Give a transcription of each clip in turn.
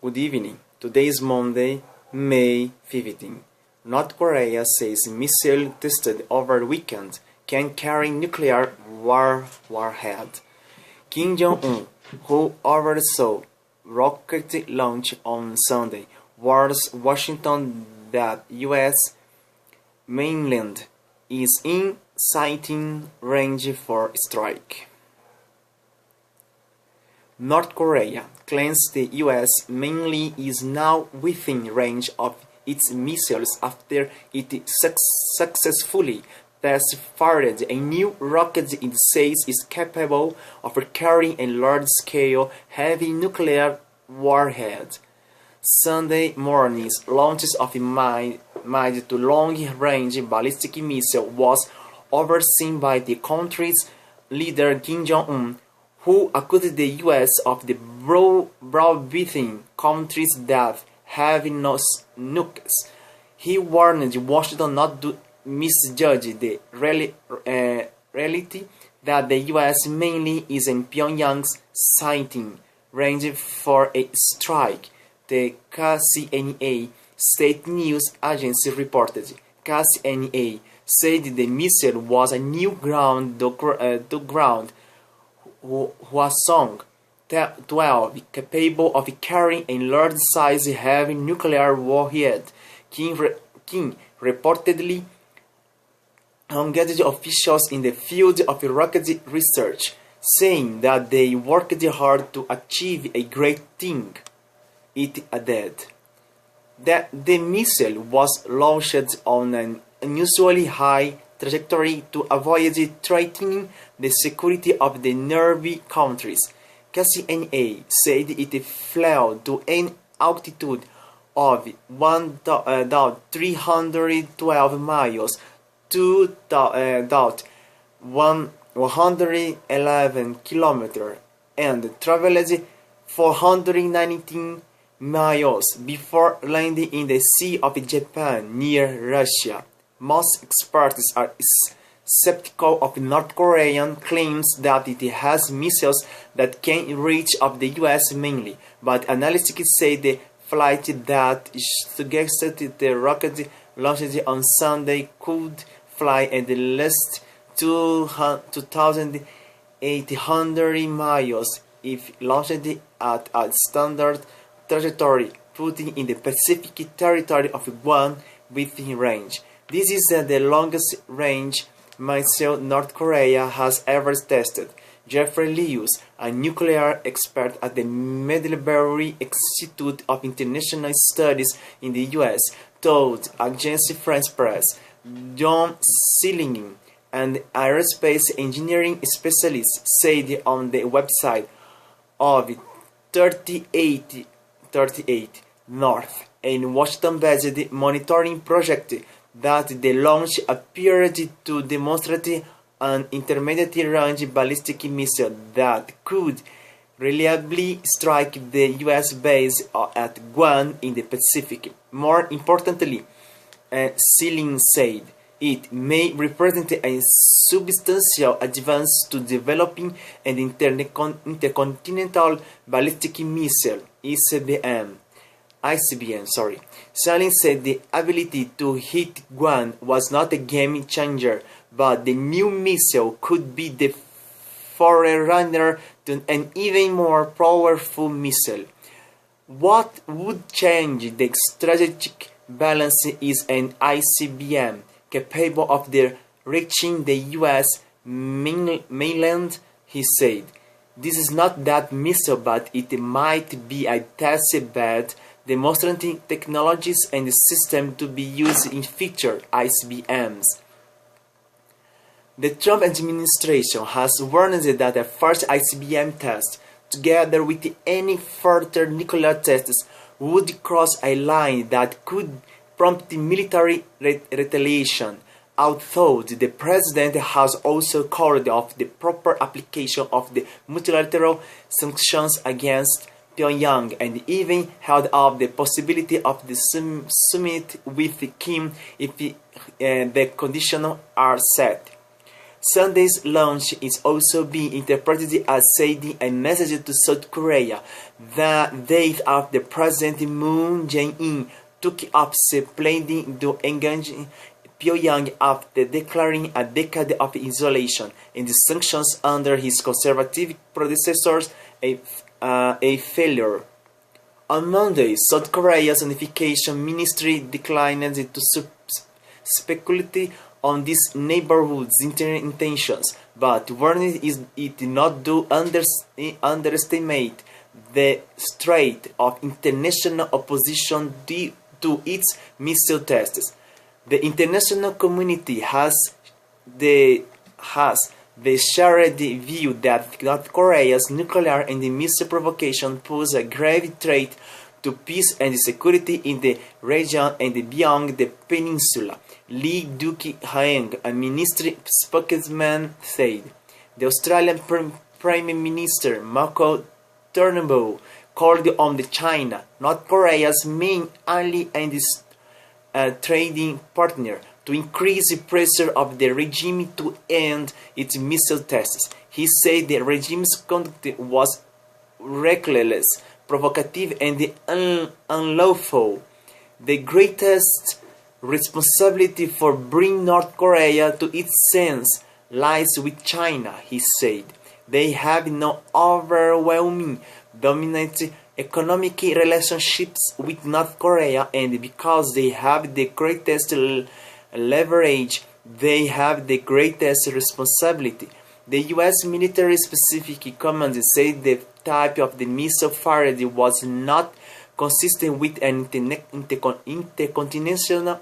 Good evening. Today is Monday, May 15. North Korea says missile tested over the weekend can carry nuclear warhead. Kim Jong-un, who oversaw rocket launch on Sunday, warned Washington that U.S. mainland is in sighting range for strike. North Korea claims the U.S. mainly is now within range of its missiles after it successfully test-fired a new rocket it says is capable of carrying a large-scale heavy nuclear warhead. Sunday morning's launches of a mid to long-range ballistic missile was overseen by the country's leader Kim Jong-un, who accused the U.S. of the browbeating countries that have no nukes. He warned Washington not to misjudge the reality that the U.S. mainly is in Pyongyang's sighting range for a strike. The KCNA state news agency reported. KCNA said the missile was a new ground Hwasong 12 capable of carrying a large-size heavy nuclear warhead. Kim reportedly engaged officials in the field of rocket research, saying that they worked hard to achieve a great thing. It added that the missile was launched on an unusually high trajectory to avoid threatening the security of the nearby countries. KCNA said it flew to an altitude of 1,312 miles, 2,111 kilometers, and traveled 419 miles before landing in the Sea of Japan near Russia. Most experts are skeptical of North Korean claims that it has missiles that can reach of the U.S. mainly, but analysts say the flight that suggested the rocket launched on Sunday could fly at least 2,800 miles if launched at a standard trajectory, putting in the Pacific territory of Guam within range. This is the longest range missile North Korea has ever tested. Jeffrey Lewis, a nuclear expert at the Middlebury Institute of International Studies in the U.S., told Agence France-Presse. John Sillingen, an aerospace engineering specialist, said on the website of 15th.North, a Washington-based monitoring project, that the launch appeared to demonstrate an intermediate-range ballistic missile that could reliably strike the U.S. base at Guam in the Pacific. More importantly, Sealing said, it may represent a substantial advance to developing an intercontinental ballistic missile (ICBM). Salin said the ability to hit Guam was not a game changer, but the new missile could be the forerunner to an even more powerful missile. What would change the strategic balance is an ICBM capable of reaching the U.S. mainland, he said. This is not that missile, but it might be a test bed demonstrating technologies and systems to be used in future ICBMs. The Trump administration has warned that a first ICBM test, together with any further nuclear tests, would cross a line that could prompt military retaliation, although the president has also called off the proper application of the multilateral sanctions against Pyongyang and even held up the possibility of the summit with Kim if the conditions are set. Sunday's launch is also being interpreted as sending a message to South Korea the day after President Moon Jae-in took up planning to engage Pyongyang after declaring a decade of isolation and the sanctions under his conservative predecessors a failure. On Monday, South Korea's Unification Ministry declined to speculate on this neighborhood's intentions, but warned it did not underestimate the strength of international opposition due to its missile tests. The international community has the shared view that North Korea's nuclear and missile provocation pose a grave threat to peace and security in the region and beyond the peninsula. Lee Duki-haeng, a ministry spokesman, said. The Australian Prime Minister Malcolm Turnbull called on China, North Korea's main ally and trading partner, to increase the pressure of the regime to end its missile tests. He said the regime's conduct was reckless, provocative, and unlawful. The greatest responsibility for bringing North Korea to its sense lies with China, he said. They have no overwhelming, dominant economic relationships with North Korea, and because they have the greatest leverage, they have the greatest responsibility. The U.S. military specific command said the type of the missile fired was not consistent with an intercontinental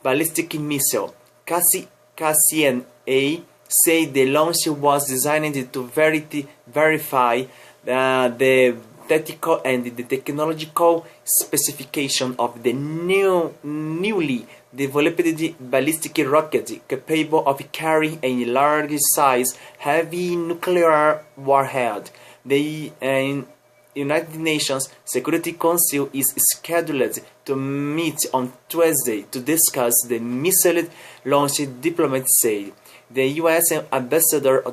ballistic missile. Cassian-A said the launch was designed to verify the tactical and the technological specification of the newly developed ballistic rocket capable of carrying a large-size heavy nuclear warhead. The United Nations Security Council is scheduled to meet on Tuesday to discuss the missile launch, diplomats said. The U.S. ambassador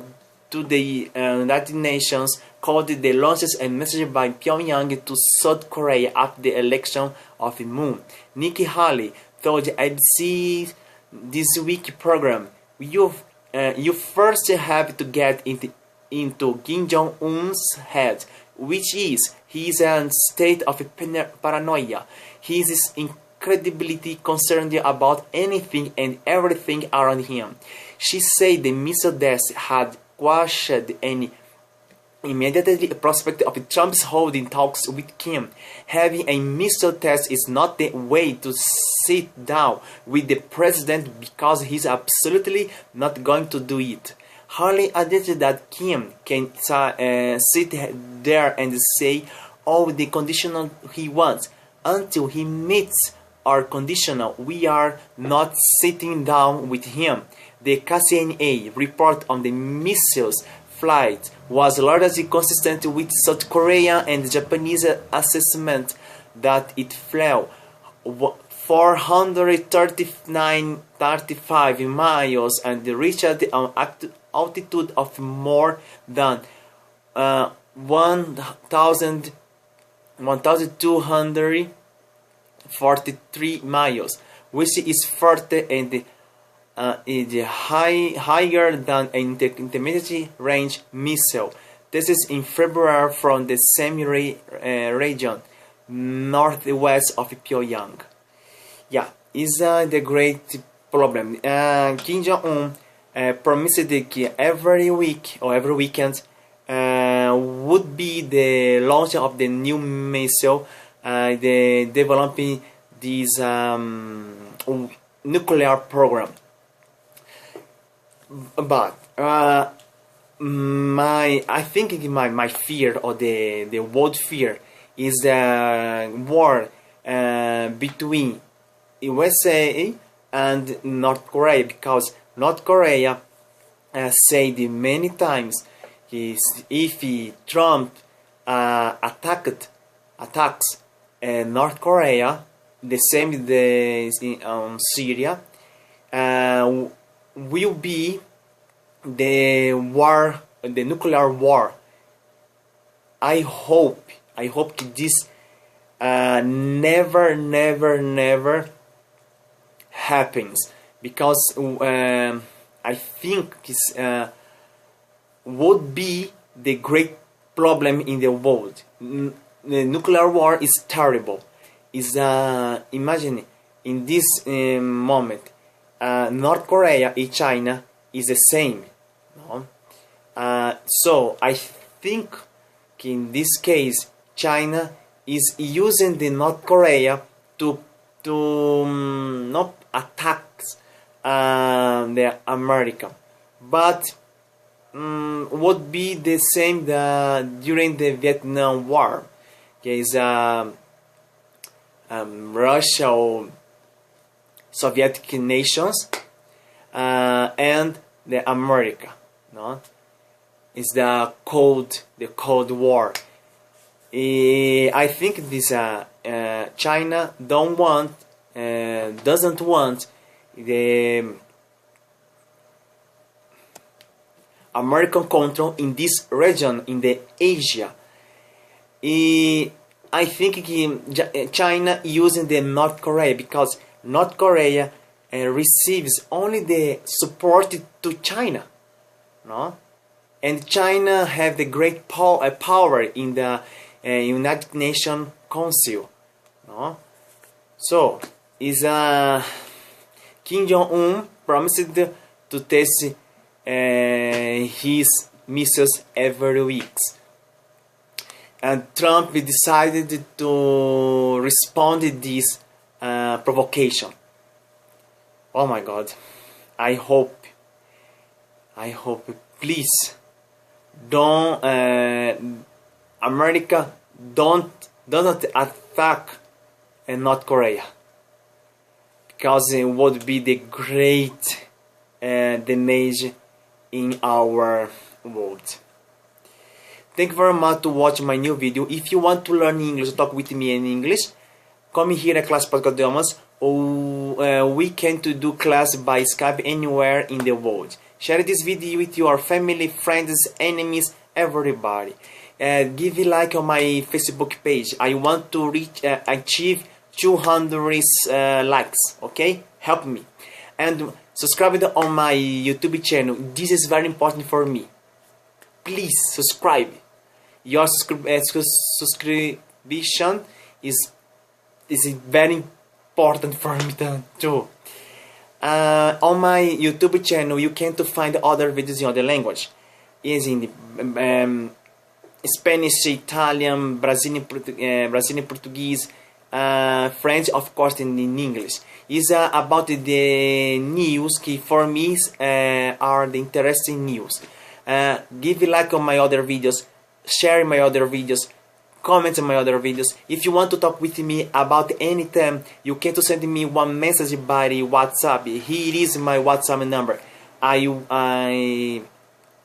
to the United Nations called the launches a message by Pyongyang to South Korea after the election of Moon. Nikki Haley told ABC This Week program, you first have to get into Kim Jong-un's head, which is he is in a state of paranoia. He is incredibly concerned about anything and everything around him. She said the missile test had quashed any immediate prospect of Trump's holding talks with Kim. Having a missile test is not the way to sit down with the president because he's absolutely not going to do it. Harley added that Kim can sit there and say all the conditional he wants. Until he meets our conditional, we are not sitting down with him. The Cassian-A report on the missiles flight was largely consistent with South Korea and Japanese assessment that it flew 435 miles and reached an altitude of more than 1,243 miles, which is further and higher than an intermediate range missile. This is in February from the same region, northwest of Pyongyang. Yeah, is the great problem. Kim Jong-un promised that every week or every weekend would be the launch of the new missile, the developing this nuclear program. But I think my fear or the world fear is the war between USA and North Korea, because North Korea said many times if Trump attacks North Korea, the same in Syria, will be the war, the nuclear war. I hope this never happens, because I think it's would be the great problem in the world. The nuclear war is terrible. Is imagine in this moment, North Korea and China is the same. No? So I think in this case China is using the North Korea to not attack the America, but would be the same during the Vietnam War. Okay, is Russia or Soviet nations and the America. No, is the Cold War. I think this China doesn't want the American control in this region, in the Asia. I think China using the North Korea, because North Korea receives only the support to China, no, and China have the great power in the United Nations Council, no. So is Kim Jong-un promised to test his missiles every week, and Trump decided to respond to this provocation. Oh my God! I hope, please, don't America doesn't attack North Korea, because it would be the great damage in our world. Thank you very much to watch my new video. If you want to learn English, talk with me in English, come here at Class Podcast Idiomas, or we can do class by Skype anywhere in the world. Share this video with your family, friends, enemies, everybody. Give a like on my Facebook page. I want to achieve 200 likes. Okay, help me, and subscribe on my YouTube channel. This is very important for me. Please subscribe. Your subscription is very important for me too. On my YouTube channel, you can find other videos in other language. Is in the, Spanish, Italian, Brazilian, Portuguese, French, of course, and in English. Is about the news that for me are the interesting news. Give a like on my other videos, share my other videos, comment on my other videos. If you want to talk with me about any time, you can send me one message by WhatsApp. Here is my WhatsApp number. I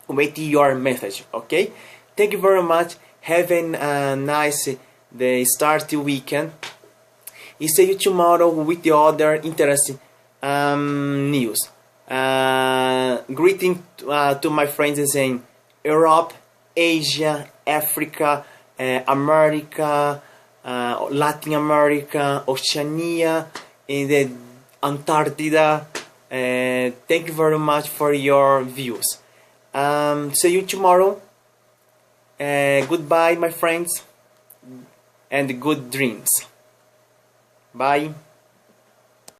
wait your message. Okay. Thank you very much. Have a nice start weekend. See you tomorrow with the other interesting news. Greeting to my friends in Europe, Asia, Africa, America, Latin America, Oceania, in the Antarctica. Thank you very much for your views. See you tomorrow. Goodbye, my friends, and good dreams. Bye.